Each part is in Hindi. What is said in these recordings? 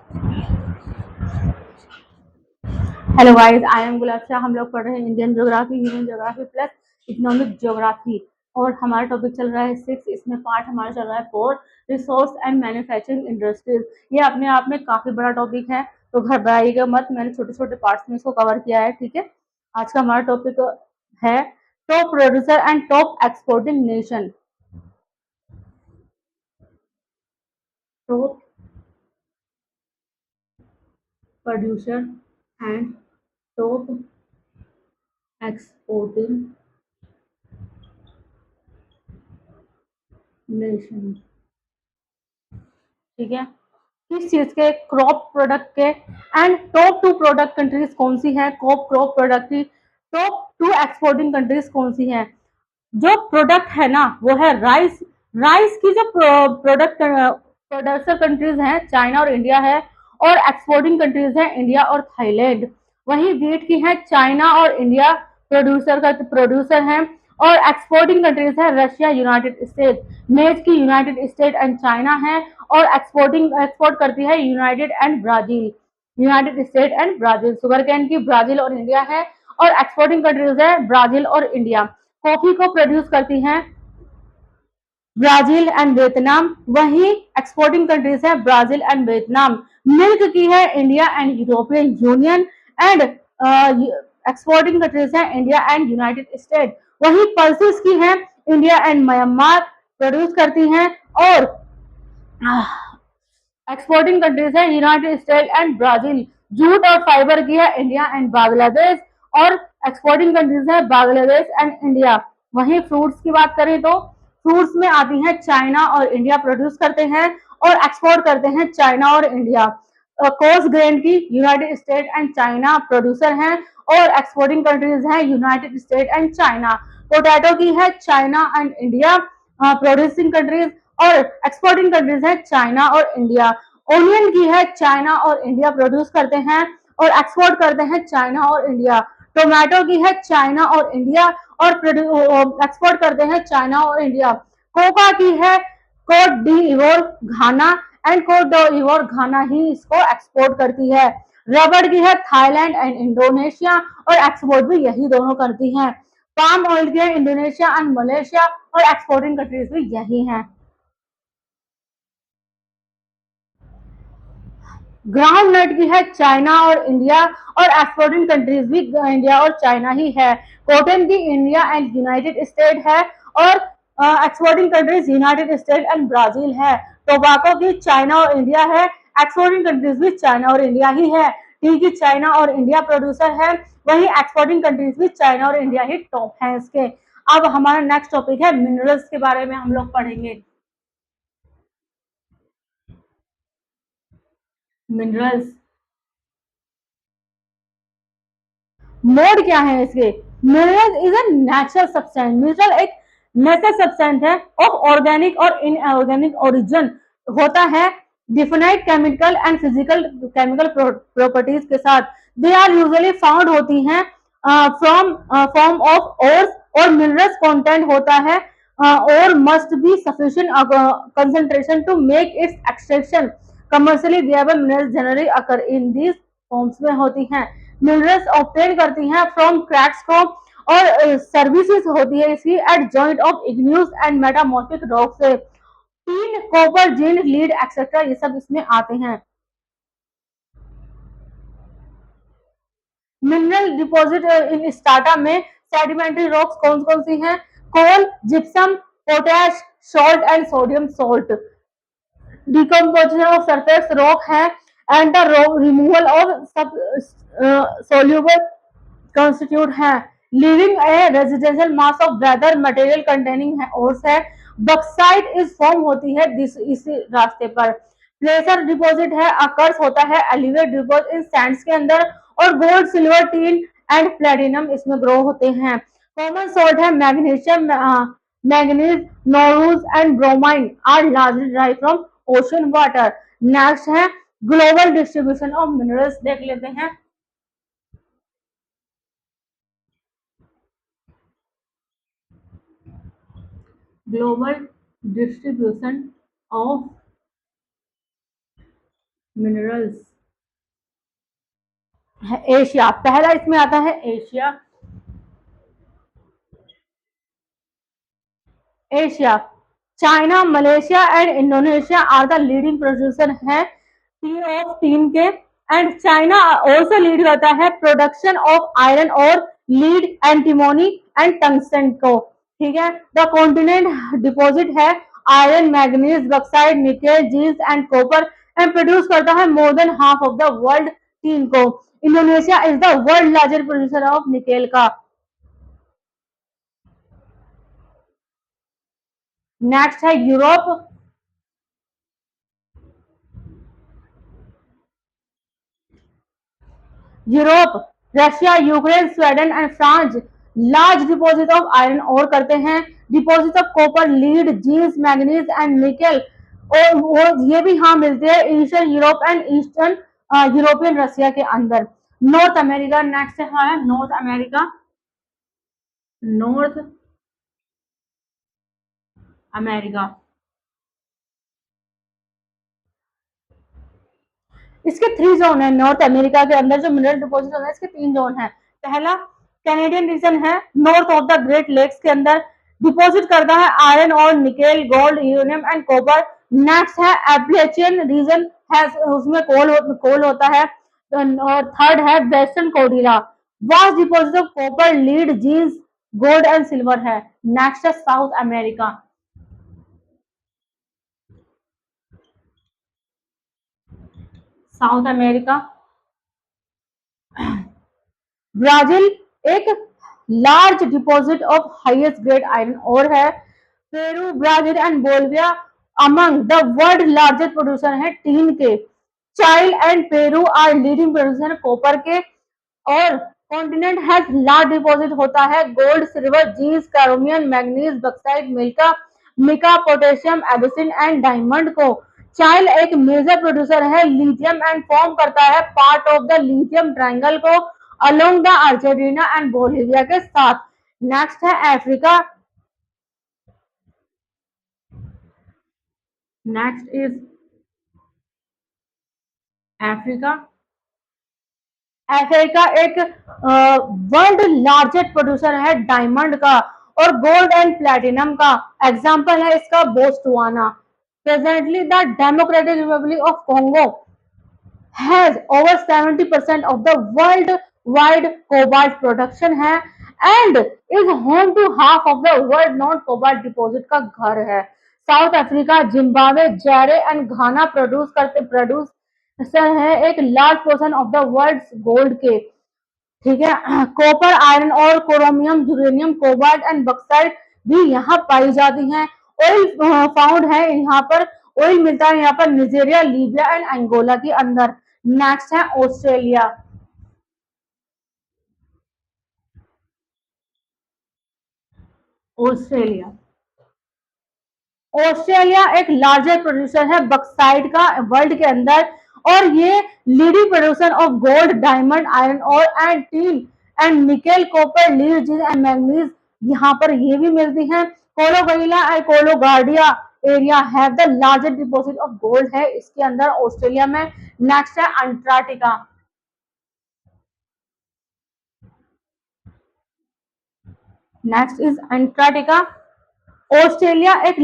हेलो गाइस, आई एम गुलाब शाह। हम लोग पढ़ रहे हैं Indian geography, human geography plus economic geography. और हमारा टॉपिक चल रहा है 6। इसमें पार्ट हमारा चल रहा है 4, रिसोर्स एंड मैन्युफैक्चरिंग इंडस्ट्रीज। ये अपने आप में काफी बड़ा टॉपिक है, तो घबराइएगा मत। मैंने छोटे छोटे पार्ट्स में इसको कवर किया है, ठीक है। आज का हमारा टॉपिक है top producer and top exporting nation. Top producer and top exporting nation, ठीक है। किस चीज के? क्रॉप प्रोडक्ट के। एंड टॉप 2 प्रोडक्ट कंट्रीज कौन सी है? क्रॉप प्रोडक्ट की टॉप 2 एक्सपोर्टिंग कंट्रीज कौन सी है? जो प्रोडक्ट है ना, वो है राइस। राइस की जो प्रोडक्ट प्रोड्यूसर कंट्रीज हैं, चाइना और इंडिया है। और एक्सपोर्टिंग कंट्रीज है इंडिया और थाईलैंड। वही वीट की है चाइना और इंडिया प्रोड्यूसर है। और एक्सपोर्टिंग कंट्रीज है रशिया, यूनाइटेड स्टेट। मेज की यूनाइटेड स्टेट एंड चाइना है। और एक्सपोर्ट करती है United state and Brazil. Sugar cane की ब्राजील और इंडिया है। और एक्सपोर्टिंग कंट्रीज है ब्राजील और इंडिया। कॉफी को प्रोड्यूस करती हैं ब्राजील एंड वियतनाम। वही एक्सपोर्टिंग कंट्रीज है ब्राजील एंड वियतनाम। मिल्क की है India and European union. And exporting countries है इंडिया एंड यूनाइटेड स्टेट। वही पल्सेस की है इंडिया एंड म्यांमार प्रोड्यूस करती हैं। और एक्सपोर्टिंग कंट्रीज है United state and Brazil. Jute और फाइबर की है इंडिया एंड बांग्लादेश। और एक्सपोर्टिंग कंट्रीज है बांग्लादेश एंड इंडिया। वहीं फ्रूट्स की बात करें तो फ्रूट्स में आती है चाइना और इंडिया प्रोड्यूस करते हैं। और एक्सपोर्ट करते हैं चाइना और इंडिया। कोर्स ग्रेन की United state and China producer हैं। और एक्सपोर्टिंग कंट्रीज हैं United state and China. Potato की है China and India producing countries. और एक्सपोर्टिंग कंट्रीज है चाइना और इंडिया। ओनियन की है चाइना और इंडिया प्रोड्यूस करते हैं। और एक्सपोर्ट करते हैं चाइना और इंडिया। टोमेटो की है चाइना और इंडिया। और एक्सपोर्ट करते हैं चाइना और इंडिया। कोका की है Cote d'Ivoire Ghana. And Cote d'Ivoire Ghana ही इसको एक्सपोर्ट करती है। रबड़ की है थाईलैंड एंड इंडोनेशिया। और एक्सपोर्ट भी यही दोनों करती हैं। पाम ऑयल की है इंडोनेशिया एंड मलेशिया। और एक्सपोर्टिंग कंट्रीज भी यही हैं। ग्राउंड नट की है चाइना और इंडिया। और एक्सपोर्टिंग कंट्रीज भी इंडिया और चाइना ही है। कॉटन की इंडिया एंड यूनाइटेड स्टेट है। और exporting countries United state and Brazil है। टोबाको की चाइना और इंडिया है। एक्सपोर्टिंग कंट्रीज भी चाइना और इंडिया ही है। टी की चाइना और इंडिया प्रोड्यूसर है। वही एक्सपोर्टिंग कंट्रीज भी चाइना और इंडिया ही टॉप है इसके। अब हमारा नेक्स्ट टॉपिक है मिनरल्स के बारे में हम लोग पढ़ेंगे। मिनरल्स मोड क्या है इसके? Mineral is a natural substance. Mineral एक नेचुरल सब्सटेंस है ऑफ ऑर्गेनिक और इनऑर्गेनिक ओरिजिन। होता है defined chemical and physical chemical properties के साथ। दे आर यूजुअली फाउंड होती हैं फ्रॉम फॉर्म ऑफ ओर्स। और मिनरल्स कंटेंट होता है और must be sufficient concentration to make its extraction. Commercially variable minerals generally occur in these forms में होती हैं। मिनरल्स ऑब्टेन करती हैं फ्रॉम क्रैक्स फ्रॉम। और सर्विसेज होती है इसकी at joint of igneous and metamorphic rock से। Tin, copper, zinc, lead etcetera ये सब इसमें आते हैं। मिनरल डिपॉजिट इन स्टार्टा में सेडिमेंट्री रॉक्स कौन कौन सी हैं? Coal, gypsum, potash, salt and sodium salt. Decomposition of surface rock है and the removal of sub soluble constitute है। leaving a residual mass of weather material containing है ores है। बक्साइट इस फॉर्म होती है इसी रास्ते पर। प्लेसर डिपॉजिट है अकर्स होता है एलिवेट डिपॉजिट इन सैंड्स के अंदर। और gold, silver, tin and platinum इसमें ग्रो होते हैं। कॉमन सॉल्ट है मैग्नीशियम, मैग्नीज, नोरूज and bromine are largely derived from ocean water. Next है ग्लोबल डिस्ट्रीब्यूशन ऑफ मिनरल्स, देख लेते हैं। ग्लोबल डिस्ट्रीब्यूशन ऑफ मिनरल्स है एशिया, पहला इसमें आता है Asia. Asia, China, Malaysia and Indonesia are the leading producer है टीन के। एंड चाइना ऑल्सो लीड करता है production of iron ore lead, antimony and tungsten को। ठीक है, द कॉन्टिनेंट डिपॉजिट है iron, manganese, bauxite, nickel, zinc and copper and produce करता है more than half of the world tin को। Indonesia is the world largest producer of nickel का। नेक्स्ट है Europe. Europe, Russia, Ukraine, Sweden and France large deposit of iron ore करते हैं। Deposit of copper, lead, zinc, manganese and nickel और ये भी यहाँ मिलते हैं eastern Europe and eastern European Russia के अंदर। नॉर्थ अमेरिका, नेक्स्ट है हमारा नॉर्थ अमेरिका। नॉर्थ अमेरिका, इसके 3 जोन है। नॉर्थ अमेरिका के अंदर जो मिनरल डिपॉजिट होता है इसके 3 जोन है। पहला कैनेडियन रीजन है, north of the Great Lakes के अंदर डिपॉजिट करता है आयरन और nickel, gold, uranium and copper. Next है एप्लेचियन रीजन है, उसमें कोल होता है। और थर्ड है western Cordillera, vast deposit of copper, lead, zinc, gold and silver है। नेक्स्ट है South America. South America, Brazil एक large deposit of highest grade iron ore है। Peru, Brazil and Bolivia among the world largest producer है टीन के। Chile and Peru are leading producer copper के। और कॉन्टिनेंट हैज लार्ज डिपॉजिट होता है gold, silver, zinc, chromium, manganese, bauxite, मिल्का, मिका, पोटेशियम, एबिसिन एंड डायमंड को। चाइल एक मेजर प्रोड्यूसर है लिथियम एंड फॉर्म करता है part of the lithium triangle को along the Argentina and Bolivia के साथ। नेक्स्ट है Africa. Next is Africa. Africa एक वर्ल्ड लार्जेस्ट प्रोड्यूसर है डायमंड का और गोल्ड एंड प्लेटिनम का। एग्जाम्पल है इसका Botswana. Presently the Democratic Republic of Congo has over 70% of the worldwide cobalt production है and is home to half of the world known cobalt deposit का घर है। साउथ अफ्रीका, जिम्बाब्वे, जारे एंड घाना प्रोड्यूसर है एक large portion of the world gold के। ठीक है, कॉपर, आयरन और chromium, uranium, cobalt and bauxite भी यहाँ पाई जाती हैं। ऑयल फाउंड है यहाँ पर, ऑयल मिलता है यहाँ पर नाइजीरिया, लीबिया एंड अंगोला के अंदर। नेक्स्ट है ऑस्ट्रेलिया। ऑस्ट्रेलिया, ऑस्ट्रेलिया एक लार्जेस्ट प्रोड्यूसर है बक्साइट का वर्ल्ड के अंदर और ये leading producer of gold, diamond, iron और and tin and nickel, copper, lead, zinc and manganese यहाँ पर ये भी मिलती हैं। Kalgoorlie and Coolgardie area have the largest deposit of gold है इसके अंदर ऑस्ट्रेलिया में। नेक्स्ट है Antarctica. Next is Antarctica. Australia एक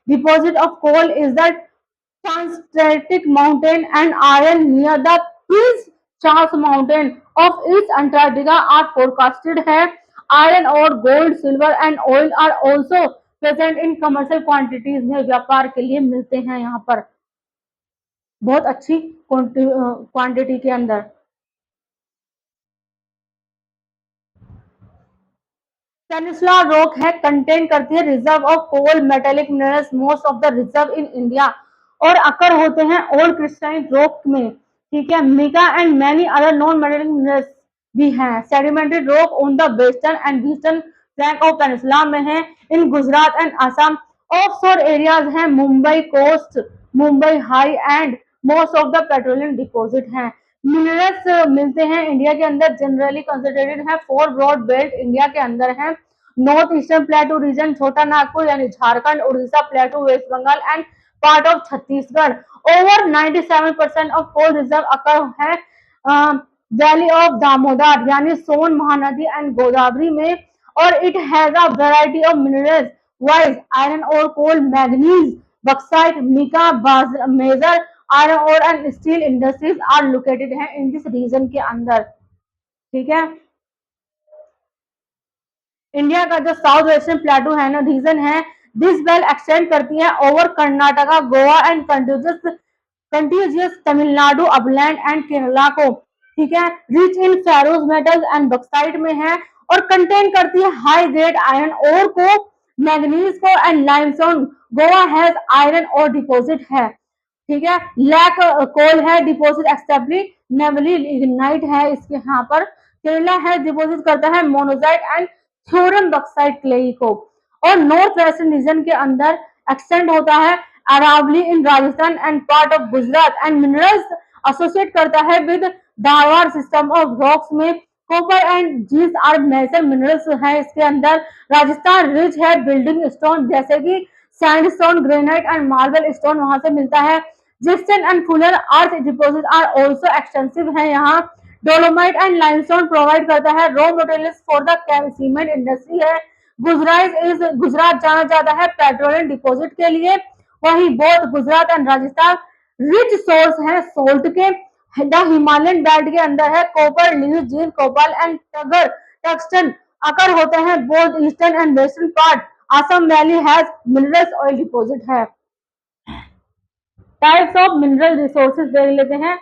deposit of coal is the Transantarctic mountain and iron near the Prince Charles mountain of East Antarctica are forecasted है। आयरन और gold, silver and oil are also present in commercial quantities में व्यापार के लिए मिलते हैं यहाँ पर बहुत अच्छी क्वांटिटी के अंदर। पेनिसुला रॉक है कंटेन करती है reserve of coal metallic minerals most of the reserve in India और अकर होते हैं ओल्ड क्रिस्टाइन रॉक में। ठीक है, mica and many other non metallic minerals भी हैं। Sedimentary rock on the western and eastern flank of peninsula में है in Gujarat and Assam. Offshore areas हैं Mumbai coast, Mumbai high and most of the petroleum deposit हैं। मिनरल्स मिलते हैं इंडिया के अंदर जनरली कंसंट्रेटेड है 4 ब्रॉड बेल्ट इंडिया के अंदर है। North eastern प्लेटू reason, Chota Nagpur यानी Jharkhand, Orissa plateau, west Bengal and part of Chhattisgarh. Over 97% of coal reserve occur है वैली ऑफ दामोदर यानी सोन महानदी एंड गोदावरी में। और it has a variety of minerals wise iron ore coal, manganese, bauxite, mica, major iron और and steel industries are located है इन दिस रीजन के अंदर। ठीक है, इंडिया का जो साउथ वेस्टर्न प्लेटू है ना रीजन है, दिस बेल्ट एक्सटेंड करती है over Karnataka, Goa and continuous Tamil Nadu, upland and Kerala को। ठीक है, rich in Feroz metals and bauxite में है और कंटेन करती है हाई ग्रेड आयरन ओर को, मैग्नीज को and limestone. Goa has iron और डिपॉजिट है। ठीक है, लैक कोल है डिपॉजिट एक्सेप्टली नेवली इग्नाइट है इसके यहाँ पर। केरला है डिपॉजिट करता है monazite and theorem bauxite clay को। और नॉर्थ वेस्टर्न रीजन के अंदर एक्सटेंड होता है Aravalli in Rajasthan and part of Gujarat and minerals associate करता है with Dharwar system of rocks में। Copper and zinc are major minerals है इसके अंदर। राजस्थान रिच है बिल्डिंग स्टोन जैसे कि sandstone, granite and marble stone वहां से मिलता है। Gypsum and fuller earth deposit are also extensive है यहाँ। डोलोमाइट एंड लाइमस्टोन प्रोवाइड करता है raw materials for the cement industry है। गुजरात जाना जाता है पेट्रोलियम डिपॉजिट के लिए। वहीं both Gujarat and Rajasthan rich source है सोल्ट के। द हिमालयन बेल्ट के अंदर है copper, lead, zinc, cobalt and टगर टंगस्टन अकर होते हैं both eastern and western part. Assam valley has minerals oil deposit है। टाइप्स ऑफ मिनरल रिसोर्सेज देख लेते हैं।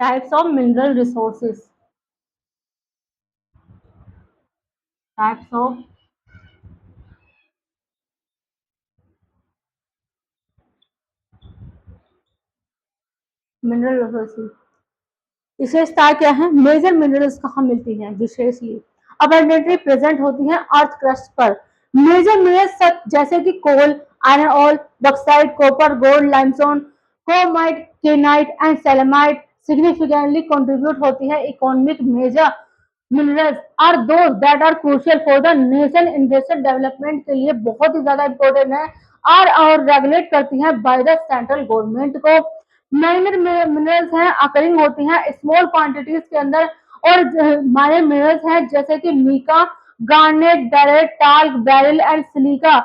Types of mineral resources, types of mineral resources. विशेषता क्या है? मेजर मिनरल्स कहाँ मिलती हैं? विशेषली अबंडेंटली प्रेजेंट होती हैं अर्थ क्रस्ट पर। मेजर मिनरल्स जैसे कि coal, iron ore, bauxite, copper, gold, limestone, chromite, kyanite and sillimanite significantly contribute होती है। Economic major minerals are those that are crucial for the nation industrial development के लिए बहुत ही ज्यादा इंपॉर्टेंट है आर और रेगुलेट करती हैं बाय द सेंट्रल गवर्नमेंट को। माइनर मिनरल्स हैं अकरिंग होती हैं स्मॉल क्वांटिटीज के अंदर। और माइनर मिनरल्स हैं जैसे कि mica, garnet, barite, talc, beryl and silica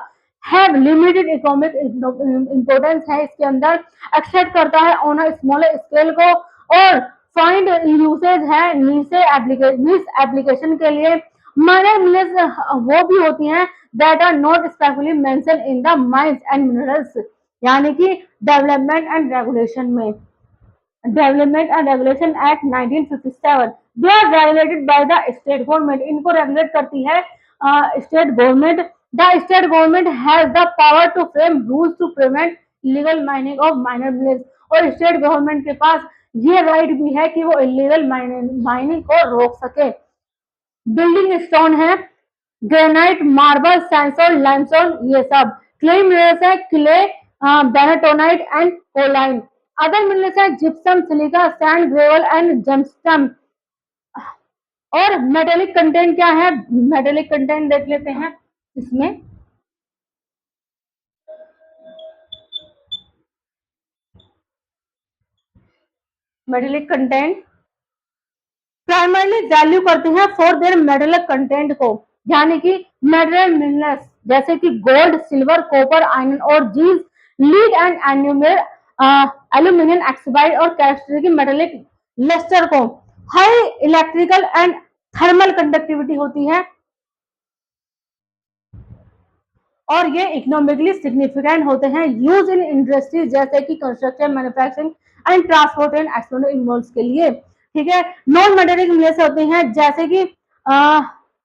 have limited economic importance है इसके अंदर। एक्सेप्ट करता है ऑन अ स्मॉलर स्केल को। और फाइंड यूसेज है नीस एप्लीकेशन के लिए। माइनर मिनरल्स वो भी होती हैं that are not specifically mention in the mines and minerals यानी कि डेवलपमेंट एंड रेगुलेशन में। Development and regulation act 1957 they are regulated by the state government. इनको रेगुलेट करती है state government. The state government has the power to frame rules to prevent illegal mining of minor minerals. और स्टेट गवर्नमेंट के पास ये राइट भी है कि वो इलीगल माइनिंग को रोक सके। बिल्डिंग स्टोन है ग्रेनाइट, मार्बल, सैंडस्टोन, लाइमस्टोन ये सब। क्ले मिनरल्स है clay, bentonite and kaolin. Other minerals है gypsum, silica, sand, gravel and gemstone. और मेटेलिक कंटेंट क्या है? मेटेलिक कंटेंट देख लेते हैं इसमें। मेटेलिक कंटेंट प्राइमरली वैल्यू करते हैं फॉर देयर मेटलिक कंटेंट को यानी कि मेटल मिनरल्स जैसे कि गोल्ड, सिल्वर, कॉपर, आयरन और jeans, lead and aluminium oxide और कैरेक्टरिस्टिक मेटेलिक लस्टर को। High electrical and thermal conductivity होती है और ये इकोनॉमिकली सिग्निफिकेंट होते हैं। यूज इन इंडस्ट्री जैसे कि construction, manufacturing and transport and export involves के लिए। ठीक है, नॉन मेटेलिक मिनरल्स होते हैं जैसे कि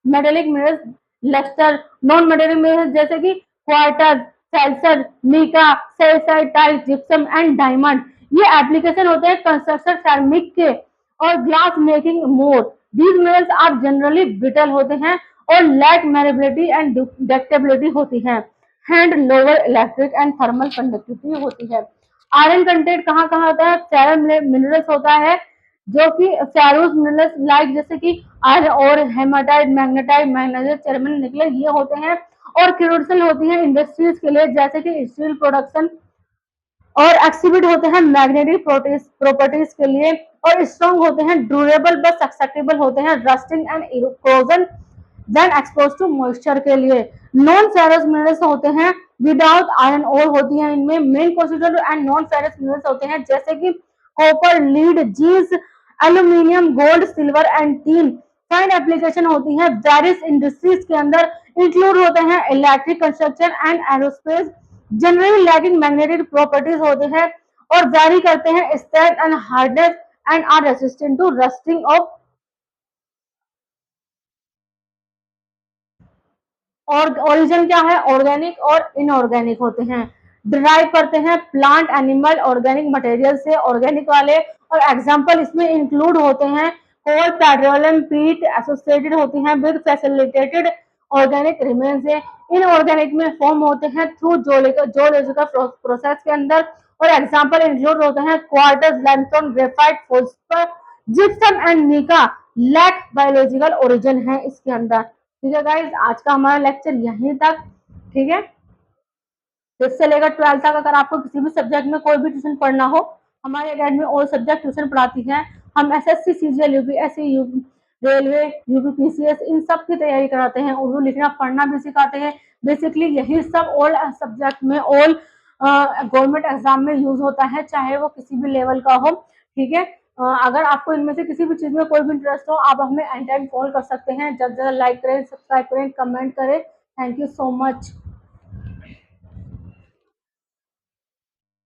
metallic minerals lustre, non metallic minerals जैसे कि क्वार्टज, सेल्सर, mica, calcite, tile, gypsum and diamond. ये एप्लीकेशन होते हैं कंस्ट्रक्शन, सैरामिक के और glass making more. These minerals are generally brittle होते हैं और लैक मैनेबिलिटी एंड डक्टेबिलिटी होती है। And lower electric and thermal conductivity होती है। आयरन कंटेंट कहाँ कहाँ होता है? फेरस मिनरल्स होता है जो कि फेरोस मिनरल्स लाइक जैसे कि आयरन और हेमाटाइट, मैग्नेटाइट, मैग्नीशियम, जर्मन निकले, ये होते हैं। और क्रूसियल होती है इंडस्ट्रीज के लिए, जैसे कि स्टील प्रोडक्शन, और एक्सिबिट होते हैं मैग्नेटिक प्रॉपर्टीज के लिए, और स्ट्रॉन्ग होते हैं, ड्यूरेबल बट सस्टेनेबल होते हैं, rusting and erosion then expose to moisture के लिए। नॉन फेरस मिनरल्स होते हैं विदाउट आयरन ओर होती है इनमें। Main constituent and non ferrous minerals होते हैं जैसे कि copper, lead, zinc, aluminium, gold, silver and tin. Fine application होती है वेरियस इंडस्ट्रीज के अंदर, इंक्लूड होते हैं electric, construction and aerospace. Generally lacking magnetic properties होते हैं और वैरी करते हैं strength and hardness and are resistant to rusting of. और ओरिजिन क्या है, ऑर्गेनिक और इनऑर्गेनिक होते हैं। डिराइव करते हैं प्लांट, एनिमल, ऑर्गेनिक मटेरियल से, ऑर्गेनिक वाले। और एग्जांपल इसमें इंक्लूड होते हैं कोल, पेट्रोलियम, पीट एसोसिएटेड होती हैं विद फैसिलिटेटेड ऑर्गेनिक रिमेन से। इनऑर्गेनिक में फॉर्म होते हैं थ्रू जोलॉजिकल प्रोसेस के अंदर। और एग्जांपल इंक्लूड होते हैं quartz, limestone, graphite, phosphor, gypsum and mica. Lack biological origin है इसके अंदर। ठीक है गाइज, आज का हमारा लेक्चर यहीं तक। ठीक है, 5th से लेकर 12th तक अगर आपको किसी भी सब्जेक्ट में कोई भी ट्यूशन पढ़ना हो, हमारी अकेडमी ऑल सब्जेक्ट ट्यूशन पढ़ाती है। हम SSC, CGL, UPSC, railway, UPPCS, इन सब की तैयारी कराते हैं। उर्दू लिखना पढ़ना भी सिखाते हैं। बेसिकली यही सब ऑल सब्जेक्ट में, ऑल गवर्नमेंट एग्जाम में यूज होता है, चाहे वो किसी भी लेवल का हो। ठीक है, अगर आपको इनमें से किसी भी चीज में कोई भी इंटरेस्ट हो, आप हमें एनी टाइम कॉल कर सकते हैं। जल्द से जल्द लाइक करें, सब्सक्राइब करें, कमेंट करें। Thank you so much.